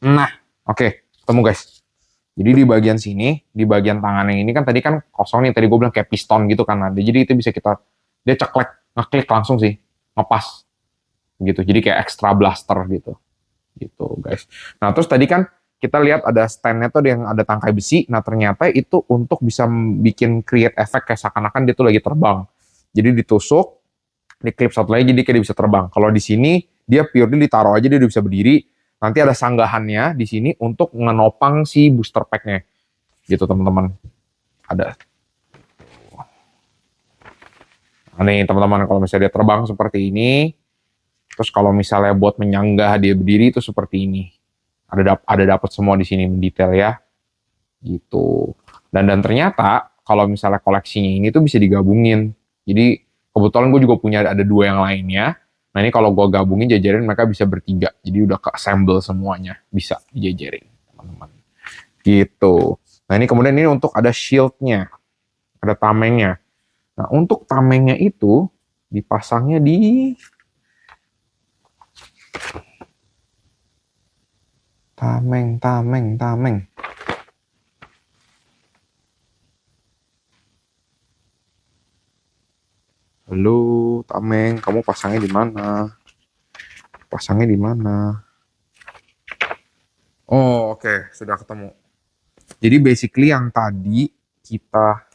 Nah, oke, ketemu guys. Jadi di bagian sini, di bagian tangan yang ini kan tadi kan kosong nih, tadi gue bilang kayak piston gitu kan. Jadi itu bisa dia ceklek, ngeklik langsung sih, ngepas gitu. Jadi kayak extra blaster gitu. Gitu guys. Nah terus tadi kan kita lihat ada stand-nya tuh yang ada tangkai besi. Nah ternyata itu untuk bisa bikin create efek kayak seakan-akan dia tuh lagi terbang. Jadi ditusuk, diklip satu lagi jadi kayak dia bisa terbang. Kalau di sini dia purely ditaruh aja dia udah bisa berdiri. Nanti ada sanggahannya di sini untuk ngenopang si booster pack-nya. Gitu teman-teman. Ada. Nah, nih teman-teman, kalau misalnya dia terbang seperti ini, terus kalau misalnya buat menyanggah dia berdiri itu seperti ini. Ada dapat semua di sini mendetail ya. Gitu. Dan ternyata kalau misalnya koleksinya ini tuh bisa digabungin. Jadi kebetulan gue juga punya ada 2 yang lainnya. Nah ini kalau gue gabungin jajarin mereka bisa bertiga. Jadi udah ke-assemble semuanya. Bisa dijajarin teman-teman. Gitu. Nah ini kemudian ini untuk ada shield-nya. Ada tamengnya. Nah untuk tamengnya itu dipasangnya di tameng. Halo, tameng, kamu pasangnya di mana? Oh, oke, sudah ketemu. Jadi basically yang tadi kita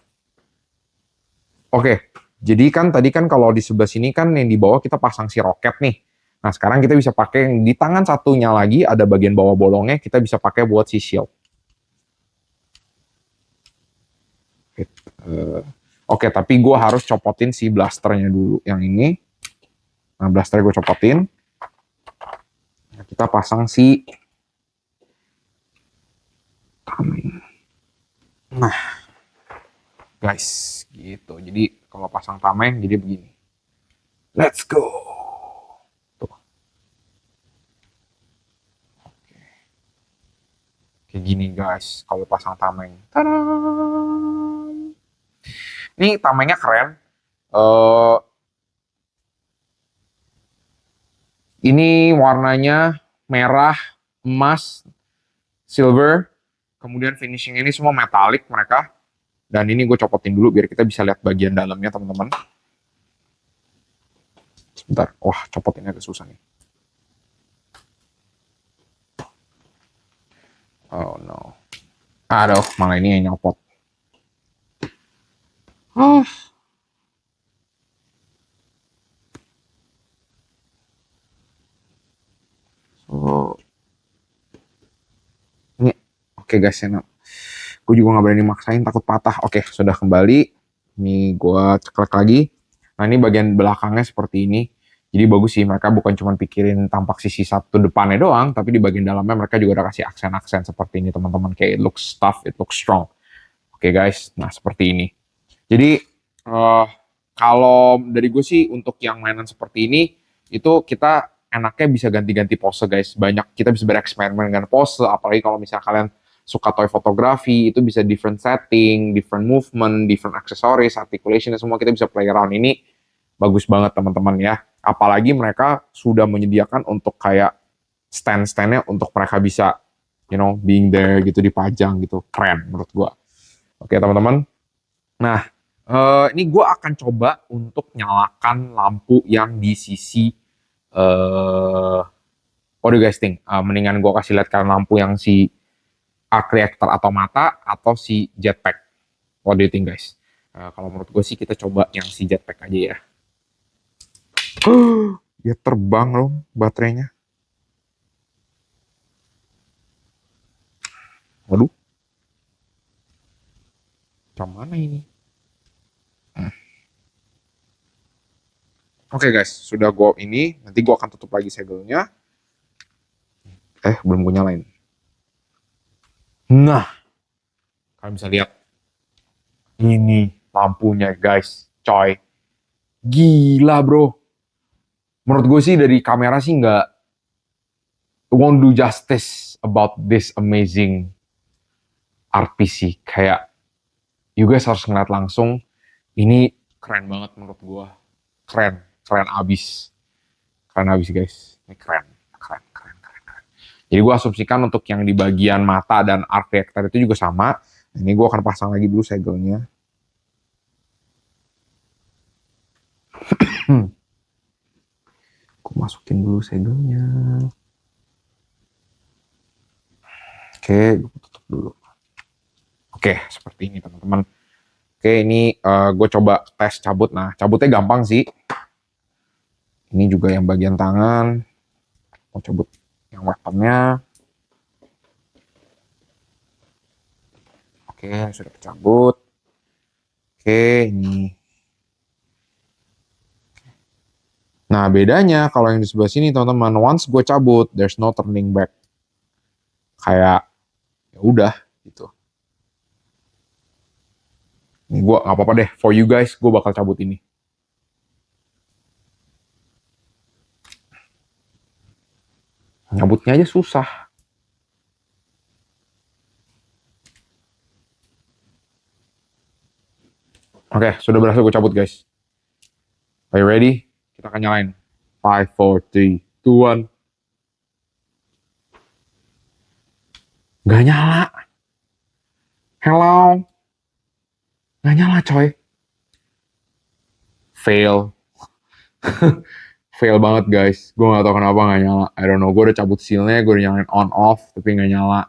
jadi kan tadi kan kalau di sebelah sini kan yang di bawah kita pasang si roket nih. Nah, sekarang kita bisa pakai yang di tangan satunya lagi ada bagian bawah bolongnya kita bisa pakai buat si shield. Oke, tapi gue harus copotin si blasternya dulu yang ini. Nah, blasternya gue copotin. Nah, kita pasang si tameng. Nah, guys, gitu. Jadi kalau pasang tameng jadi begini. Let's go. Tuh. Kayak gini guys, kalau pasang tameng. Tadam! Ini tamengnya keren. Eh ini warnanya merah, emas, silver. Kemudian finishing ini semua metalik mereka. Dan ini gue copotin dulu biar kita bisa lihat bagian dalamnya teman-teman. Sebentar, wah copotinnya agak susah nih. Oh no. Aduh, malah ini yang nyopot. So, ini oke guys, ya. Gue juga nggak berani maksain, takut patah. Oke, sudah kembali. Ini gue ceklek lagi. Nah, ini bagian belakangnya seperti ini. Jadi bagus sih, mereka bukan cuma pikirin tampak sisi satu depannya doang, tapi di bagian dalamnya mereka juga udah kasih aksen-aksen seperti ini teman-teman. Kayak it looks tough, it looks strong. Oke guys, nah seperti ini. Jadi kalau dari gue sih untuk yang mainan seperti ini, itu kita enaknya bisa ganti-ganti pose guys. Banyak kita bisa bereksperimen dengan pose, apalagi kalau misalnya kalian suka toy fotografi, itu bisa different setting, different movement, different accessories, articulation, semua kita bisa play around. Ini bagus banget teman-teman ya. Apalagi mereka sudah menyediakan untuk kayak stand-standnya untuk mereka bisa, being there gitu, dipajang gitu. Keren menurut gua. Oke teman-teman. Nah, ini gue akan coba untuk nyalakan lampu yang di sisi what do you guys think? Mendingan gue kasih lihat kalian lampu yang si arc reactor atau mata atau si jetpack. What do you think guys? Kalau menurut gue sih kita coba yang si jetpack aja ya. Dia terbang loh baterainya. Waduh. Macam mana ini? Oke guys, sudah gue ini. Nanti gue akan tutup lagi segelnya. Belum gue nyalain. Nah, kalian bisa lihat. Ini lampunya guys, coy. Gila bro. Menurut gue sih dari kamera sih nggak won't do justice about this amazing art piece. Kayak you guys harus ngeliat langsung. Ini keren banget menurut gue. Keren abis. Keren abis guys. Ini keren. Jadi gue asumsikan untuk yang di bagian mata dan arc reactor itu juga sama. Ini gue akan pasang lagi dulu segelnya. Gue masukin dulu segelnya. Oke, gue tutup dulu. Oke, seperti ini teman-teman. Oke, ini gue coba tes cabut. Nah, cabutnya gampang sih. Ini juga yang bagian tangan. Mau cabut yang weaponnya. Oke, sudah tercabut. Oke, ini. Nah, bedanya kalau yang di sebelah sini teman-teman, once gue cabut, there's no turning back. Kayak ya udah gitu. Ini gue nggak apa-apa deh, for you guys, gue bakal cabut ini. Cabutnya aja susah. Oke, sudah berhasil gue cabut guys. Are you ready? Kita akan nyalain. 5, 4, 3, 2, 1. Gak nyala. Hello. Gak nyala coy. Fail. Fail banget guys. Gue gak tau kenapa gak nyala. I don't know. Gue udah cabut sealnya. Gue udah nyalain on off. Tapi gak nyala.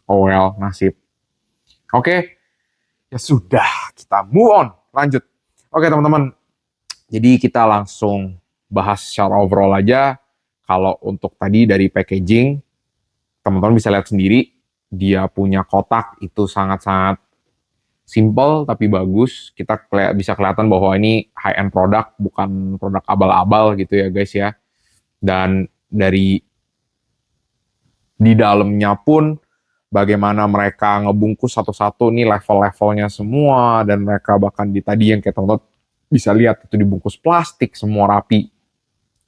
Oh well. Nasib. Oke. Ya sudah. Kita move on. Lanjut. Oke teman-teman. Jadi kita langsung bahas secara overall aja. Kalau untuk tadi dari packaging, teman-teman bisa lihat sendiri, dia punya kotak itu sangat-sangat simple tapi bagus. Kita bisa kelihatan bahwa ini high-end produk, bukan produk abal-abal gitu ya guys ya. Dan dari di dalamnya pun bagaimana mereka ngebungkus satu-satu nih level-levelnya semua, dan mereka bahkan di tadi yang kayak teman-teman bisa lihat itu dibungkus plastik semua rapi.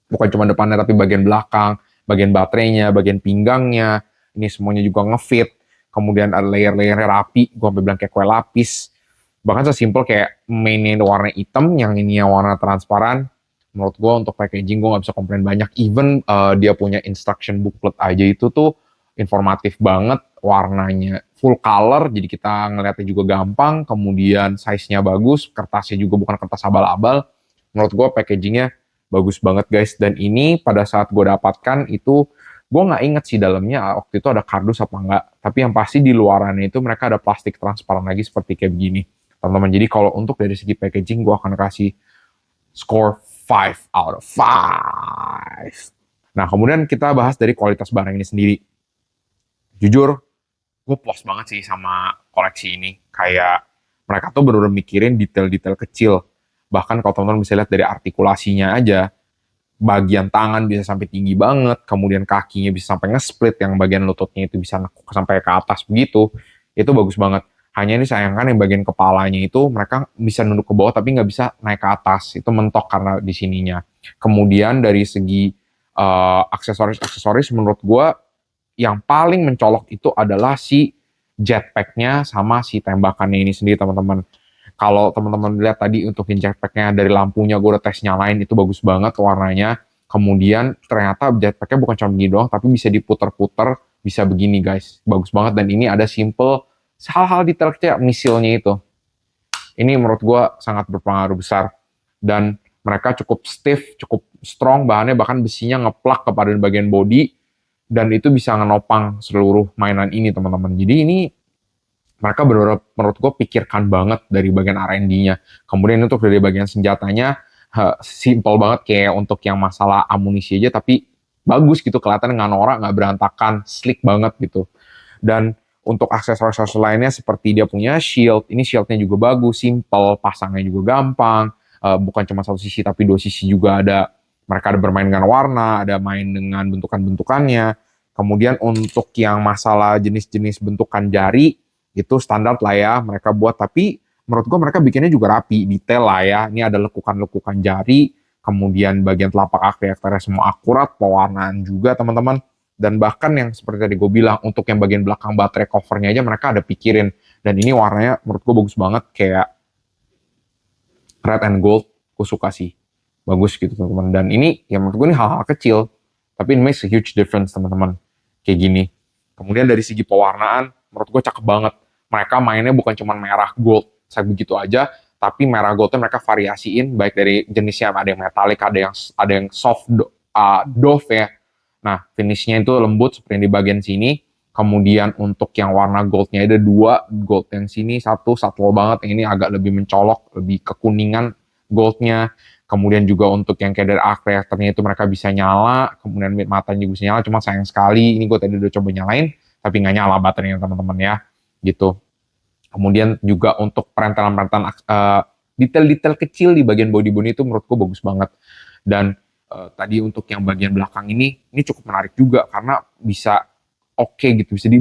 Bukan cuma depannya tapi bagian belakang, bagian baterainya, bagian pinggangnya, ini semuanya juga ngefit. kemudian ada layer-layernya rapi, gue sampai bilang kayak kue lapis. Bahkan sesimpel kayak mainnya warna hitam, yang ini warna transparan. Menurut gue untuk packaging gue nggak bisa komplain banyak. Even dia punya instruction booklet aja itu tuh informatif banget, warnanya full color, jadi kita ngeliatnya juga gampang, kemudian size-nya bagus, kertasnya juga bukan kertas abal-abal. Menurut gue packagingnya bagus banget guys, dan ini pada saat gue dapatkan itu, gue nggak inget sih dalamnya waktu itu ada kardus apa enggak, tapi yang pasti di luarannya itu mereka ada plastik transparan lagi seperti kayak begini teman-teman. Jadi kalau untuk dari segi packaging gue akan kasih score 5 out of 5. Nah kemudian kita bahas dari kualitas barang ini sendiri. Jujur gue puas banget sih sama koleksi ini. Kayak mereka tuh bener-bener mikirin detail-detail kecil. Bahkan kalau teman-teman bisa lihat dari artikulasinya aja, bagian tangan bisa sampai tinggi banget, kemudian kakinya bisa sampai nge-split, yang bagian lututnya itu bisa sampai ke atas begitu. Itu bagus banget. Hanya ini sayangkan yang bagian kepalanya itu mereka bisa nunduk ke bawah tapi nggak bisa naik ke atas. Itu mentok karena di sininya. Kemudian dari segi aksesoris menurut gue yang paling mencolok itu adalah si jetpacknya sama si tembakannya ini sendiri teman-teman. Kalau teman-teman lihat tadi untuk jetpacknya dari lampunya gue udah tes nyalain, itu bagus banget warnanya. Kemudian ternyata jetpacknya bukan cuma begini doang, tapi bisa diputer-puter, bisa begini guys. Bagus banget, dan ini ada simple hal-hal detail kecil, misilnya itu. Ini menurut gue sangat berpengaruh besar. Dan mereka cukup stiff, cukup strong, bahannya bahkan besinya ngeplak kepada bagian body, dan itu bisa ngenopang seluruh mainan ini teman-teman. Jadi ini mereka benar-benar menurut gue pikirkan banget dari bagian R&D-nya. Kemudian untuk dari bagian senjatanya, simple banget kayak untuk yang masalah amunisi aja, tapi bagus gitu, kelihatan nggak norak, nggak berantakan, slick banget gitu. Dan untuk aksesoris lainnya seperti dia punya shield, ini shieldnya juga bagus, simple, pasangnya juga gampang, bukan cuma satu sisi tapi dua sisi juga ada. Mereka ada bermain dengan warna, ada main dengan bentukan-bentukannya. Kemudian untuk yang masalah jenis-jenis bentukan jari, itu standar lah ya mereka buat. Tapi menurut gue mereka bikinnya juga rapi, detail lah ya. Ini ada lekukan-lekukan jari, kemudian bagian telapak kaki aktornya semua akurat, pewarnaan juga teman-teman. Dan bahkan yang seperti tadi gue bilang, untuk yang bagian belakang baterai covernya aja mereka ada pikirin. Dan ini warnanya menurut gue bagus banget, kayak red and gold, gue suka sih. Bagus gitu teman-teman. Dan ini ya menurut gue ini hal-hal kecil, tapi it makes a huge difference teman-teman. Kayak gini. Kemudian dari segi pewarnaan, menurut gue cakep banget. Mereka mainnya bukan cuma merah gold, saya begitu aja, tapi merah goldnya mereka variasiin, baik dari jenisnya, ada yang metalik, ada yang soft doff ya. Nah, finishnya itu lembut seperti yang di bagian sini. Kemudian untuk yang warna goldnya ada 2, gold yang sini satu banget, yang ini agak lebih mencolok, lebih kekuningan goldnya. Kemudian juga untuk yang kayak dari arc reactor-nya itu mereka bisa nyala, kemudian matanya juga bisa nyala, cuma sayang sekali ini gue tadi udah coba nyalain, tapi nggak nyala baterainya teman-teman ya, gitu. Kemudian juga untuk perentelan-perentelan detail-detail kecil di bagian body itu menurut gue bagus banget. Dan tadi untuk yang bagian belakang ini cukup menarik juga karena bisa gitu, bisa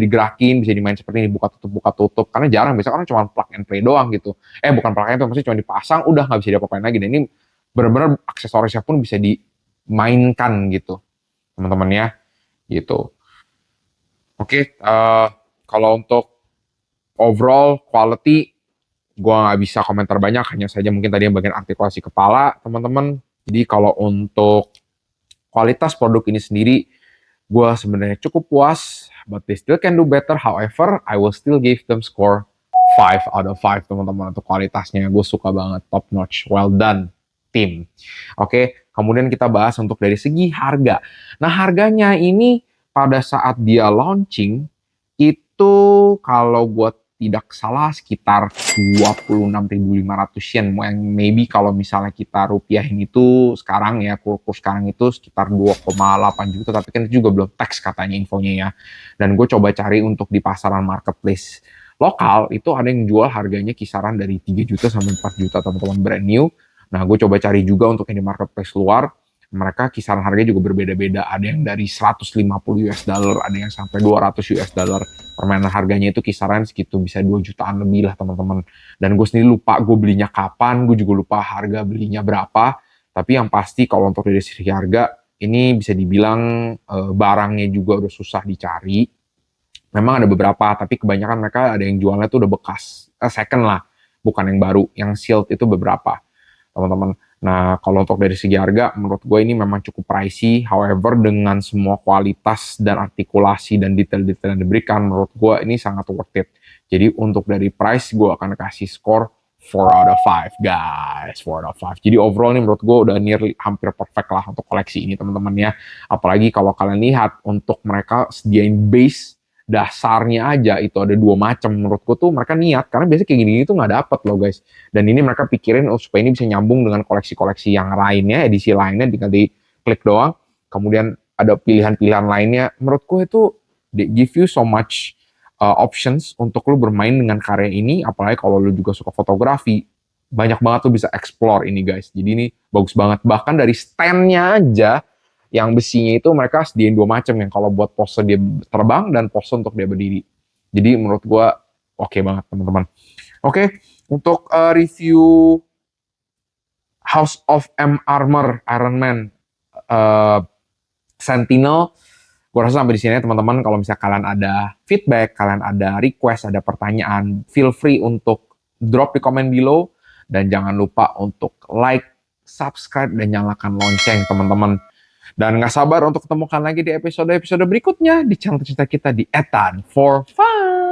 digerakin, bisa dimain seperti ini, buka tutup, karena jarang, biasanya kan cuma plug and play doang gitu. Bukan plug and play, maksudnya cuma dipasang udah nggak bisa diapa-apain lagi. Dan ini benar-benar aksesorisnya pun bisa dimainkan gitu teman-teman ya, gitu. Oke, kalau untuk overall quality gue nggak bisa komentar banyak, hanya saja mungkin tadi yang bagian artikulasi kepala teman-teman. Jadi kalau untuk kualitas produk ini sendiri, gue sebenarnya cukup puas, but they still can do better. However, I will still give them score 5 out of 5 teman-teman. Untuk kualitasnya gue suka banget, top notch, well done tim. Oke, kemudian kita bahas untuk dari segi harga. Nah harganya ini pada saat dia launching itu kalau gue tidak salah sekitar 26.500 yen, yang maybe kalau misalnya kita rupiahin itu sekarang ya, kurs sekarang itu sekitar 2,8 juta, tapi kan itu juga belum tax katanya infonya ya. Dan gue coba cari untuk di pasaran marketplace lokal, itu ada yang jual harganya kisaran dari 3 juta sampai 4 juta teman-teman, brand new. Nah gue coba cari juga untuk yang di marketplace luar, mereka kisaran harganya juga berbeda-beda. Ada yang dari 150 US dollar, ada yang sampai 200 US dollar. Permainan harganya itu kisaran segitu, bisa 2 jutaan lebih lah teman-teman. Dan gue sendiri lupa gue belinya kapan, gue juga lupa harga belinya berapa. Tapi yang pasti kalau untuk dari segi harga, ini bisa dibilang barangnya juga udah susah dicari. Memang ada beberapa, tapi kebanyakan mereka ada yang jualnya tuh udah bekas, second lah, bukan yang baru. Yang sealed itu beberapa, teman-teman. Nah, kalau untuk dari segi harga, menurut gue ini memang cukup pricey. However, dengan semua kualitas dan artikulasi dan detail-detail yang diberikan, menurut gue ini sangat worth it. Jadi untuk dari price, gue akan kasih skor 4 out of 5, guys. 4 out of 5. Jadi overall nih menurut gue udah nearly hampir perfect lah untuk koleksi ini, teman-teman ya. Apalagi kalau kalian lihat, untuk mereka sediain base dasarnya aja itu ada 2 macam. Menurutku tuh mereka niat, karena biasanya kayak gini-gini tuh nggak dapet loh guys. Dan ini mereka pikirin supaya ini bisa nyambung dengan koleksi-koleksi yang lainnya, edisi lainnya, tinggal di klik doang. Kemudian ada pilihan-pilihan lainnya. Menurutku itu they give you so much options untuk lu bermain dengan karya ini. Apalagi kalau lu juga suka fotografi, banyak banget lu bisa explore ini guys. Jadi ini bagus banget. Bahkan dari standnya aja, yang besinya itu mereka sediain 2 macam, yang kalau buat pose dia terbang dan pose untuk dia berdiri. Jadi menurut gua oke banget teman-teman. Oke, untuk review House of M Armor Iron Man Sentinel, gue rasa sampai di sini teman-teman. Kalau misalnya kalian ada feedback, kalian ada request, ada pertanyaan, feel free untuk drop di komen below. Dan jangan lupa untuk like, subscribe, dan nyalakan lonceng teman-teman. Dan nggak sabar untuk ketemukan lagi di episode-episode berikutnya di channel cerita kita di Ethan for Fun.